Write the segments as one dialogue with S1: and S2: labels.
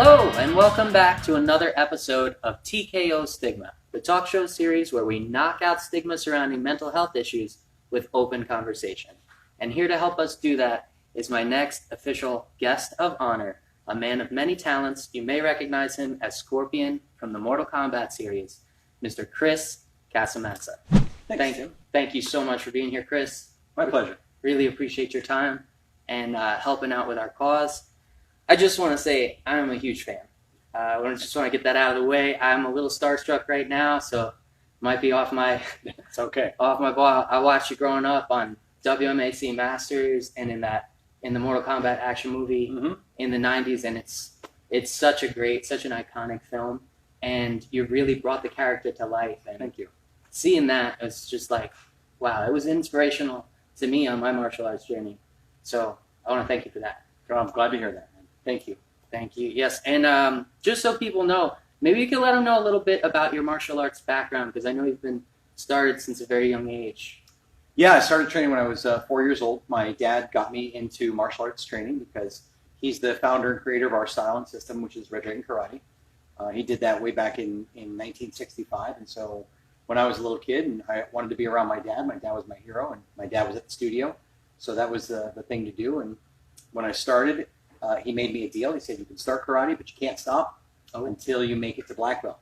S1: Hello, and welcome back to another episode of TKO Stigma, the talk show series where we knock out stigma surrounding mental health issues with open conversation. And here to help us do that is my next official guest of honor, a man of many talents. You may recognize him as Scorpion from the Mortal Kombat series, Mr. Chris Casamassa. Thank you so much for being here, Chris.
S2: My pleasure.
S1: Really appreciate your time and helping out with our cause. I just want to say I'm a huge fan. I just want to get that out of the way. I'm a little starstruck right now, so might be off my
S2: it's okay.
S1: Off my ball. I watched you growing up on WMAC Masters and in the Mortal Kombat action movie in the 90s, and it's such an iconic film, and you really brought the character to life. And
S2: thank you.
S1: Seeing that, it's just like, wow, it was inspirational to me on my martial arts journey. So I want to thank you for that.
S2: I'm glad to hear that.
S1: Thank you. Thank you. Yes, and just so people know, maybe you could let them know a little bit about your martial arts background, because I know you've been started since a very young age.
S2: Yeah, I started training when I was 4 years old. My dad got me into martial arts training because he's the founder and creator of our style and system, which is Red Dragon Karate. He did that way back in 1965, and so when I was a little kid and I wanted to be around my dad was my hero, and my dad was at the studio, so that was the thing to do. And when I started, he made me a deal. He said, you can start karate, but you can't stop until you make it to black belt.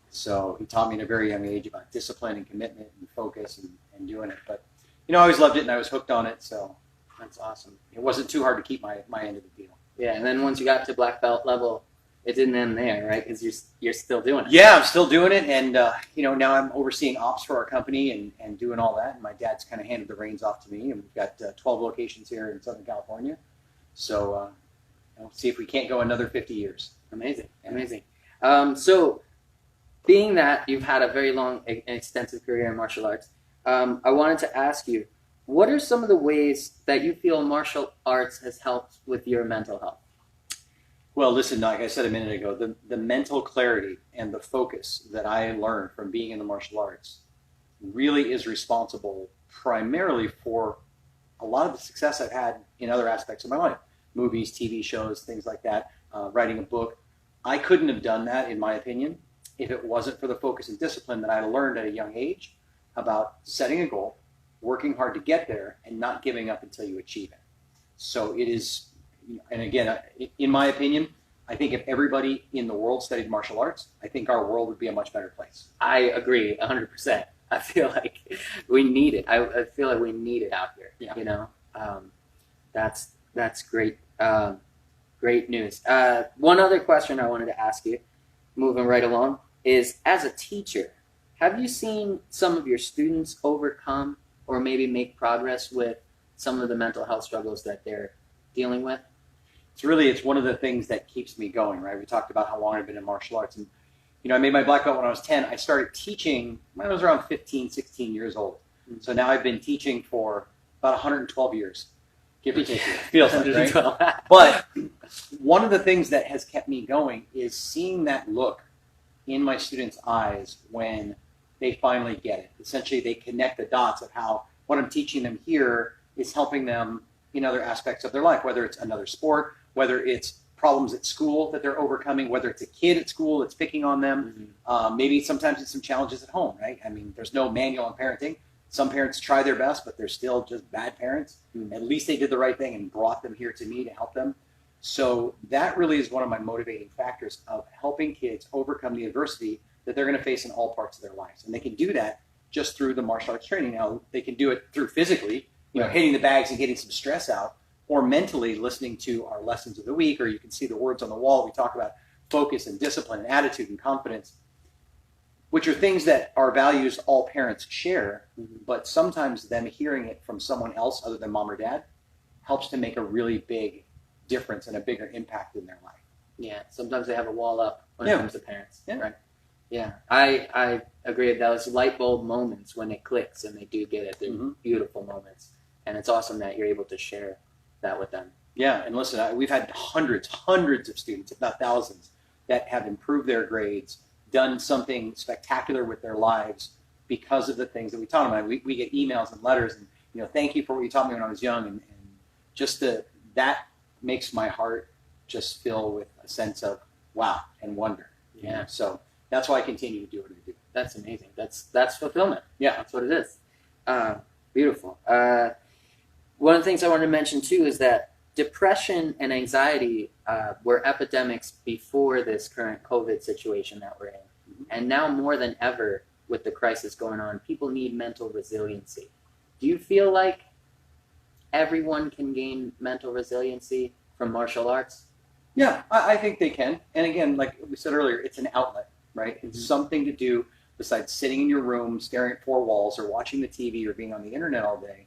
S2: So he taught me at a very young age about discipline and commitment and focus and doing it. But, I always loved it and I was hooked on it. So
S1: that's awesome.
S2: It wasn't too hard to keep my end of the deal.
S1: Yeah, and then once you got to black belt level, it didn't end there, right? Because you're still doing it.
S2: Yeah, I'm still doing it. And, now I'm overseeing ops for our company and doing all that. And my dad's kind of handed the reins off to me. And we've got 12 locations here in Southern California. So, see if we can't go another 50 years.
S1: Amazing. So, being that you've had a very long and extensive career in martial arts, I wanted to ask you, what are some of the ways that you feel martial arts has helped with your mental health?
S2: Well, listen, like I said a minute ago, the mental clarity and the focus that I learned from being in the martial arts really is responsible primarily for a lot of the success I've had in other aspects of my life. Movies, TV shows, things like that, writing a book. I couldn't have done that, in my opinion, if it wasn't for the focus and discipline that I learned at a young age about setting a goal, working hard to get there, and not giving up until you achieve it. So it is, and again, in my opinion, I think if everybody in the world studied martial arts, I think our world would be a much better place.
S1: I agree 100%. I feel like we need it. I feel like we need it out here.
S2: Yeah.
S1: That's great. Great news. One other question I wanted to ask you, moving right along, is as a teacher, have you seen some of your students overcome or maybe make progress with some of the mental health struggles that they're dealing with?
S2: It's one of the things that keeps me going, right? We talked about how long I've been in martial arts. And, I made my black belt when I was 10. I started teaching when I was around 15, 16 years old. So now I've been teaching for about 112 years. Give or take. Feels like, right? But one of the things that has kept me going is seeing that look in my students' eyes when they finally get it. Essentially, they connect the dots of how what I'm teaching them here is helping them in other aspects of their life, whether it's another sport, whether it's problems at school that they're overcoming, whether it's a kid at school that's picking on them. Maybe sometimes it's some challenges at home, right? I mean, there's no manual on parenting. Some parents try their best, but they're still just bad parents. At least they did the right thing and brought them here to me to help them. So that really is one of my motivating factors of helping kids overcome the adversity that they're going to face in all parts of their lives. And they can do that just through the martial arts training. Now, they can do it through physically, hitting the bags and getting some stress out, or mentally listening to our lessons of the week, or you can see the words on the wall. We talk about focus and discipline and attitude and confidence, which are things that are values all parents share, but sometimes them hearing it from someone else other than mom or dad helps to make a really big difference and a bigger impact in their life.
S1: Yeah, sometimes they have a wall up when it comes to parents, right? Yeah, I agree. Those light bulb moments when it clicks and they do get it, they're beautiful moments. And it's awesome that you're able to share that with them.
S2: Yeah, and listen, we've had hundreds of students, if not thousands, that have improved their grades, done something spectacular with their lives because of the things that we taught them. We get emails and letters, and thank you for what you taught me when I was young, and just that makes my heart just fill with a sense of wow and wonder.
S1: Yeah.
S2: So that's why I continue to do what I do.
S1: That's amazing. That's fulfillment.
S2: Yeah.
S1: That's what it is. Beautiful. One of the things I wanted to mention too is that depression and anxiety were epidemics before this current COVID situation that we're in.
S2: Mm-hmm.
S1: And now more than ever with the crisis going on, people need mental resiliency. Do you feel like everyone can gain mental resiliency from martial arts?
S2: Yeah, I think they can. And again, like we said earlier, it's an outlet, right? It's
S1: Mm-hmm.
S2: something to do besides sitting in your room, staring at four walls, or watching the TV, or being on the internet all day.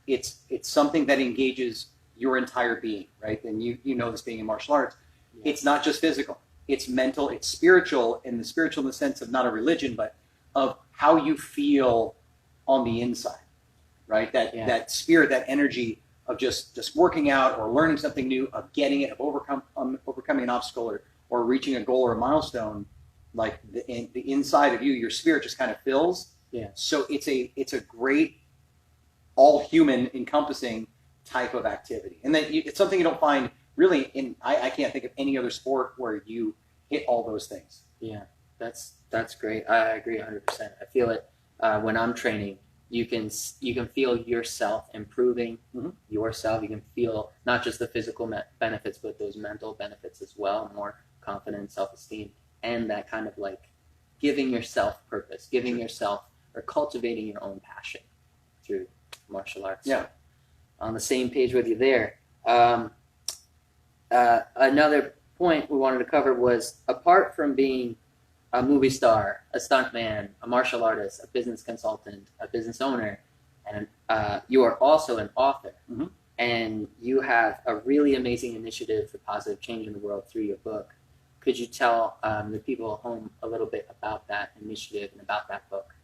S2: It's something that engages your entire being, right? And you know this being in martial arts.
S1: Yeah.
S2: It's not just physical. It's mental. It's spiritual, and the spiritual in the sense of not a religion, but of how you feel on the inside, right? That spirit, that energy of just working out or learning something new, of getting it, of overcoming an obstacle or reaching a goal or a milestone. Like the inside of you, your spirit just kind of fills.
S1: Yeah.
S2: So it's a great all human encompassing type of activity, and then it's something you don't find really in. I can't think of any other sport where you hit all those things.
S1: Yeah, that's great. I agree 100%. I feel it when I'm training. You can feel yourself improving.
S2: Mm-hmm.
S1: Yourself. You can feel not just the physical benefits, but those mental benefits as well. More confidence, self-esteem, and that kind of like giving yourself purpose, giving yourself or cultivating your own passion through martial arts.
S2: Yeah.
S1: So, on the same page with you there. Another point we wanted to cover was, apart from being a movie star, a stuntman, a martial artist, a business consultant, a business owner, and you are also an author.
S2: Mm-hmm.
S1: And you have a really amazing initiative for positive change in the world through your book. Could you tell the people at home a little bit about that initiative and about that book?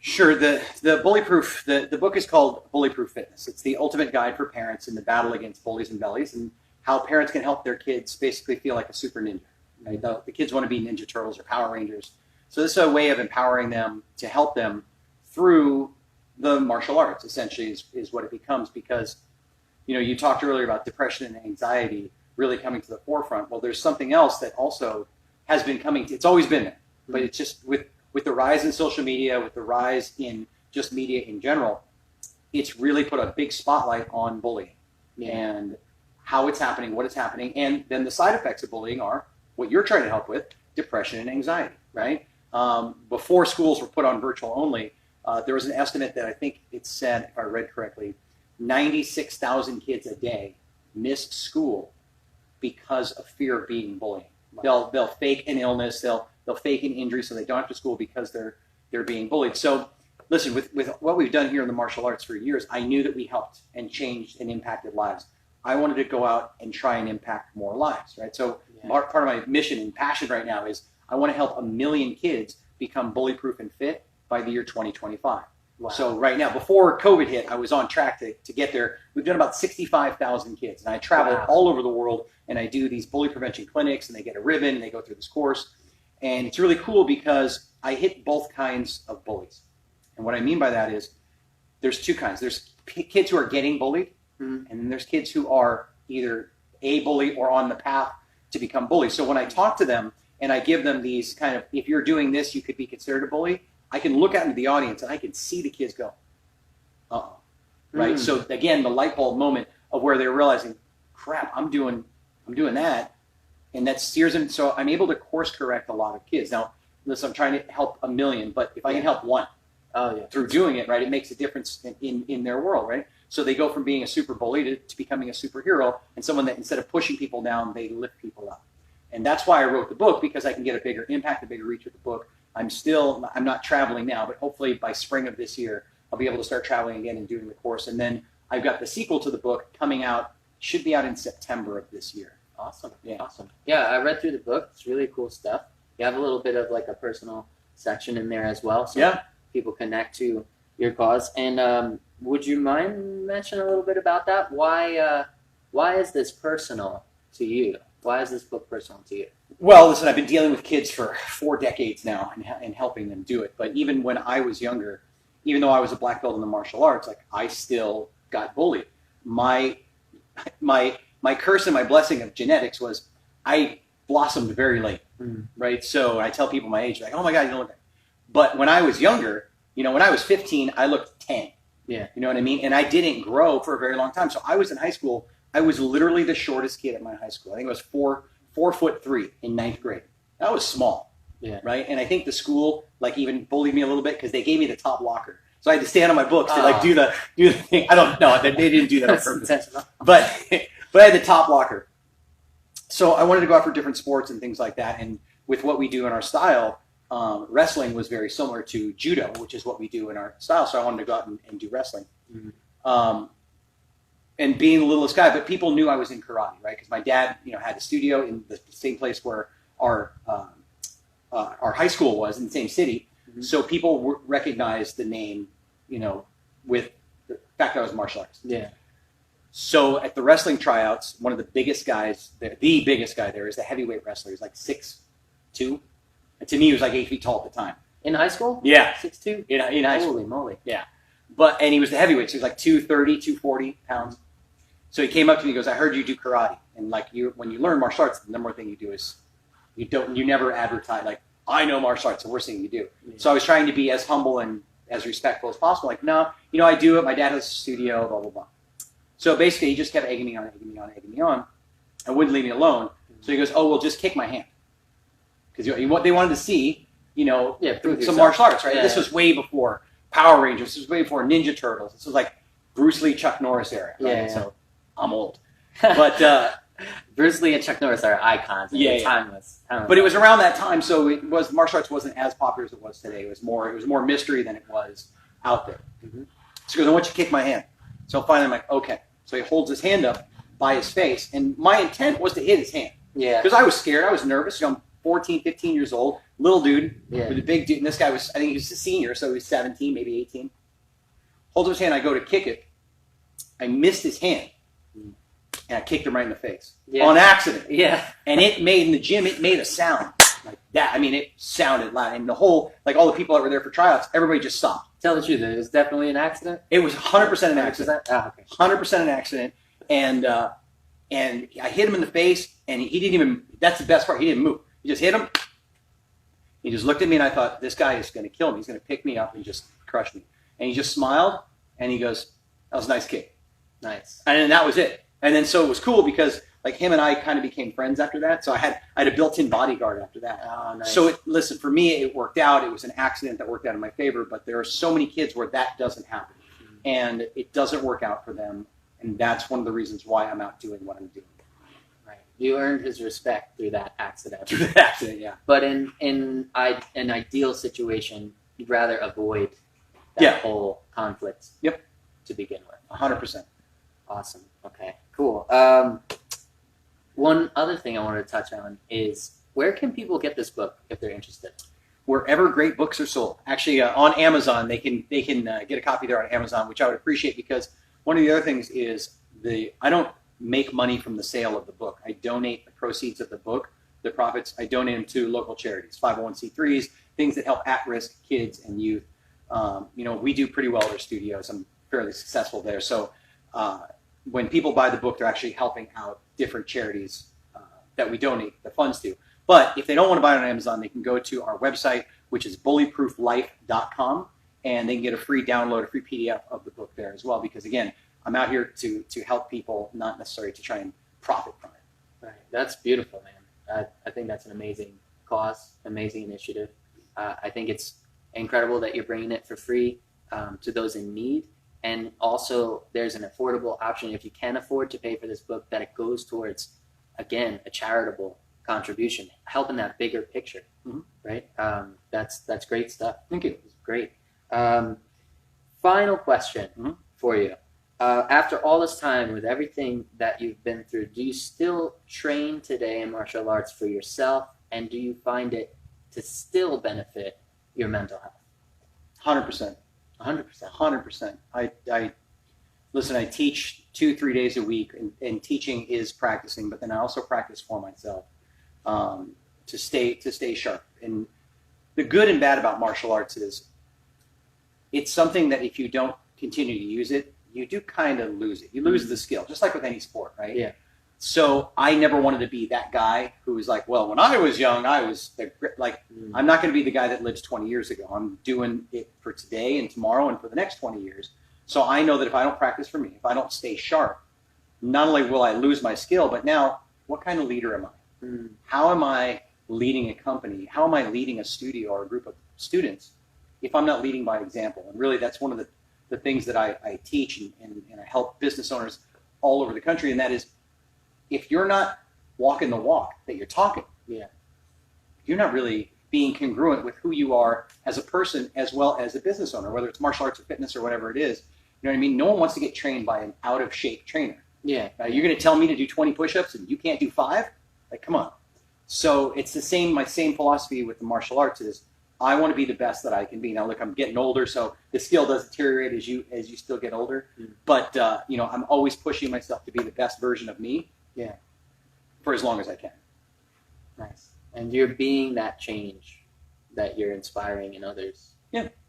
S2: Sure. The Bullyproof, the book is called Bullyproof Fitness. It's the ultimate guide for parents in the battle against bullies and bellies, and how parents can help their kids basically feel like a super ninja. Right? The kids want to be Ninja Turtles or Power Rangers. So this is a way of empowering them to help them through the martial arts, essentially, is what it becomes. Because, you talked earlier about depression and anxiety really coming to the forefront. Well, there's something else that also has been coming. It's always been there, but it's just with the rise in social media, with the rise in just media in general, it's really put a big spotlight on bullying and how it's happening, what it's happening, and then the side effects of bullying are what you're trying to help with, depression and anxiety, right? Before schools were put on virtual only, there was an estimate that I think it said, if I read correctly, 96,000 kids a day missed school because of fear of being bullied. Wow. They'll fake an illness, they'll fake an injury so they don't have to school because they're being bullied. So listen, with what we've done here in the martial arts for years, I knew that we helped and changed and impacted lives. I wanted to go out and try and impact more lives, right? So part of my mission and passion right now is I want to help 1 million kids become bully-proof and fit by the year 2025. Wow. So right now, before COVID hit, I was on track to get there. We've done about 65,000 kids, and I travel all over the world, and I do these bully prevention clinics, and they get a ribbon, and they go through this course. And it's really cool because I hit both kinds of bullies. And what I mean by that is there's two kinds. There's kids who are getting bullied, and then there's kids who are either a bully or on the path to become bullies. So when I talk to them and I give them these kind of, if you're doing this, you could be considered a bully, I can look out into the audience and I can see the kids go, uh-oh, right? So again, the light bulb moment of where they're realizing, crap, I'm doing that. And that steers them. So I'm able to course correct a lot of kids. Now, listen, I'm trying to help 1 million, but if I can help one through doing it, right, it makes a difference in their world, right? So they go from being a super bully to becoming a superhero, and someone that instead of pushing people down, they lift people up. And that's why I wrote the book, because I can get a bigger impact, a bigger reach with the book. I'm not traveling now, but hopefully by spring of this year, I'll be able to start traveling again and doing the course. And then I've got the sequel to the book coming out, should be out in September of this year.
S1: Awesome. Yeah. Awesome. Yeah, I read through the book. It's really cool stuff. You have a little bit of like a personal section in there as well, so people connect to your cause. And would you mind mentioning a little bit about that? Why is this personal to you? Why is this book personal to you?
S2: Well, listen, I've been dealing with kids for 4 decades now and helping them do it. But even when I was younger, even though I was a black belt in the martial arts, like I still got bullied. My curse and my blessing of genetics was I blossomed very late, right? So I tell people my age, like, oh my God, you don't look like. But when I was younger, you know, when I was 15, I looked 10.
S1: Yeah.
S2: You know what I mean? And I didn't grow for a very long time. So I was in high school. I was literally the shortest kid at my high school. I think it was 4'3" in 9th grade. That was small.
S1: Yeah.
S2: Right. And I think the school like even bullied me a little bit because they gave me the top locker. So I had to stand on my books to like do the thing. I don't know. They didn't do that on purpose. But I had the top locker. So I wanted to go out for different sports and things like that. And with what we do in our style, wrestling was very similar to judo, which is what we do in our style. So I wanted to go out and do wrestling. And being the littlest guy, but people knew I was in karate, right? Because my dad, you know, had a studio in the same place where our high school was, in the same city. So people recognized the name, you know, with the fact that I was martial arts. Yeah. So at the wrestling tryouts, one of the biggest guys there, the biggest guy there is the heavyweight wrestler. He's like 6'2". And to me, he was like 8 feet tall at the time.
S1: In high school?
S2: Yeah.
S1: 6'2"?
S2: In high school.
S1: Holy moly.
S2: Yeah. And he was the heavyweight, so he was like 230, 240 pounds. So he came up to me and goes, I heard you do karate. And like when you learn martial arts, the number one thing you do is you never advertise, like, I know martial arts, the worst thing you do. Yeah. So I was trying to be as humble and as respectful as possible. Like, no, you know, I do it. My dad has a studio, blah, blah, blah. So basically, he just kept egging me on, and wouldn't leave me alone. So he goes, oh, well, just kick my hand. Because they wanted to see, you know, some martial arts, right? Yeah. This was way before Power Rangers. This was way before Ninja Turtles. This was like Bruce Lee, Chuck Norris era. Right? Yeah. So I'm old. But
S1: Bruce Lee and Chuck Norris are icons. Timeless.
S2: But it was around that time, so martial arts wasn't as popular as it was today. It was more mystery than it was out there. So he goes, I want you to kick my hand. So finally I'm like, okay. So he holds his hand up by his face, and my intent was to hit his hand. Yeah. Because I was scared. I was nervous. You know, I'm 14, 15 years old, little dude with a big dude. And this guy I think he was a senior, so he was 17, maybe 18. Holds his hand. I go to kick it. I missed his hand. And I kicked him right in the face on accident. Yeah. And it made, in the gym, it made a sound like that. I mean, it sounded loud. And all the people that were there for tryouts, everybody just stopped. Tell the truth, it was definitely an accident? It was 100% an accident. Okay. 100% an accident. And I hit him in the face, and he didn't even, that's the best part, he didn't move. He just hit him. He just looked at me, and I thought, this guy is going to kill me. He's going to pick me up and just crush me. And he just smiled, and he goes, that was a nice kick. Nice. And then that was it. And then so it was cool because like him and I kind of became friends after that. So I had a built-in bodyguard after that. Oh, nice. So listen, for me, it worked out. It was an accident that worked out in my favor. But there are so many kids where that doesn't happen, and it doesn't work out for them. And that's one of the reasons why I'm out doing what I'm doing. Right. You earned his respect through that accident. Through that accident, yeah. But in an ideal situation, you'd rather avoid that whole conflict. Yep. To begin with. 100%. Awesome. Okay. Cool. One other thing I wanted to touch on is where can people get this book if they're interested? Wherever great books are sold. Actually, on Amazon, they can get a copy there on Amazon, which I would appreciate because one of the other things is I don't make money from the sale of the book. I donate the proceeds of the book, the profits. I donate them to local charities, 501c3s, things that help at-risk kids and youth. You know, we do pretty well at our studios. I'm fairly successful there. So when people buy the book, they're actually helping out different charities that we donate the funds to. But if they don't want to buy it on Amazon, they can go to our website, which is bullyprooflife.com, and they can get a free download, a free PDF of the book there as well. Because again, I'm out here to help people, not necessarily to try and profit from it. Right. That's beautiful, man. I think that's an amazing cause, amazing initiative. I think it's incredible that you're bringing it for free to those in need. And also, there's an affordable option if you can afford to pay for this book that it goes towards, again, a charitable contribution, helping that bigger picture, right? That's great stuff. Thank you. It's great. Final question for you. After all this time, with everything that you've been through, do you still train today in martial arts for yourself? And do you find it to still benefit your mental health? 100%. 100%. I teach 2-3 days a week, and teaching is practicing, but then I also practice for myself to stay sharp. And the good and bad about martial arts is it's something that if you don't continue to use it, you do kind of lose it. You lose the skill, just like with any sport, right? Yeah. So I never wanted to be that guy who was like, well, when I was young, I was like, I'm not going to be the guy that lives 20 years ago. I'm doing it for today and tomorrow and for the next 20 years. So I know that if I don't practice for me, if I don't stay sharp, not only will I lose my skill, but now what kind of leader am I? How am I leading a company? How am I leading a studio or a group of students if I'm not leading by example? And really, that's one of the things that I teach and I help business owners all over the country, and that is, if you're not walking the walk that you're talking, you're not really being congruent with who you are as a person as well as a business owner, whether it's martial arts or fitness or whatever it is. You know what I mean? No one wants to get trained by an out-of-shape trainer. You're going to tell me to do 20 push-ups and you can't do 5? Like, come on. So it's my same philosophy with the martial arts is I want to be the best that I can be. Now, look, I'm getting older, so the skill does deteriorate as you still get older. But, I'm always pushing myself to be the best version of me. For as long as I can.
S1: Nice. And you're being that change that you're inspiring in others.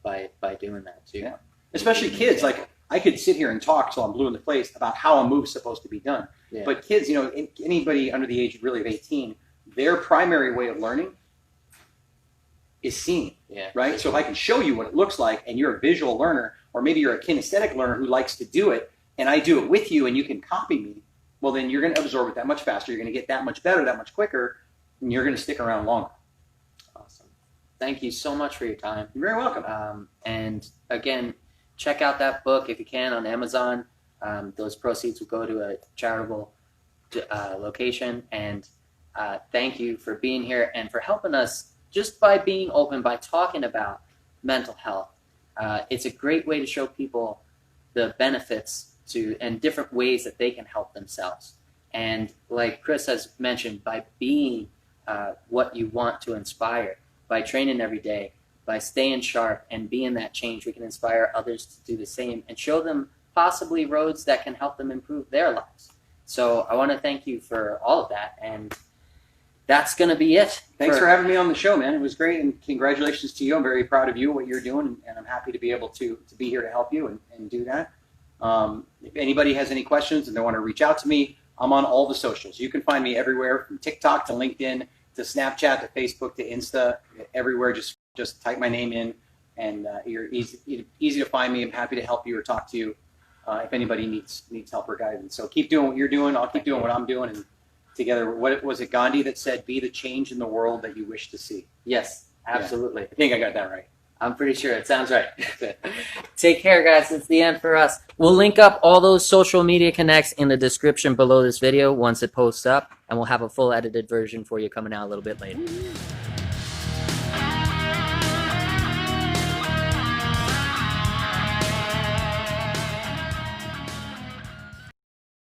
S1: By doing that too.
S2: Especially kids. Like, I could sit here and talk till I'm blue in the face about how a move's supposed to be done. But kids, anybody under the age really of 18, their primary way of learning is seeing. Right? So if I can show you what it looks like and you're a visual learner, or maybe you're a kinesthetic learner who likes to do it, and I do it with you and you can copy me, well, then you're going to absorb it that much faster. You're going to get that much better, that much quicker, and you're going to stick around longer.
S1: Awesome. Thank you so much for your time.
S2: You're very welcome.
S1: And again, check out that book if you can on Amazon. Those proceeds will go to a charitable location. And thank you for being here and for helping us just by being open, by talking about mental health. It's a great way to show people the benefits and different ways that they can help themselves. And like Chris has mentioned, by being what you want to inspire, by training every day, by staying sharp and being that change, we can inspire others to do the same and show them possibly roads that can help them improve their lives. So I want to thank you for all of that, and that's going to be it.
S2: Thanks for having me on the show, man. It was great, and congratulations to you. I'm very proud of you, what you're doing, and I'm happy to be able to be here to help you and do that. If anybody has any questions and they want to reach out to me, I'm on all the socials. You can find me everywhere, from TikTok to LinkedIn to Snapchat to Facebook to Insta, everywhere. Just type my name in, and you're easy to find me. I'm happy to help you or talk to you if anybody needs help or guidance. So keep doing what you're doing. I'll keep doing what I'm doing, and together, what was it Gandhi that said, be the change in the world that you wish to see?
S1: Yes, absolutely.
S2: I think I got that right.
S1: I'm pretty sure it sounds right. Take care, guys. It's the end for us. We'll link up all those social media connects in the description below this video once it posts up, and we'll have a full edited version for you coming out a little bit later.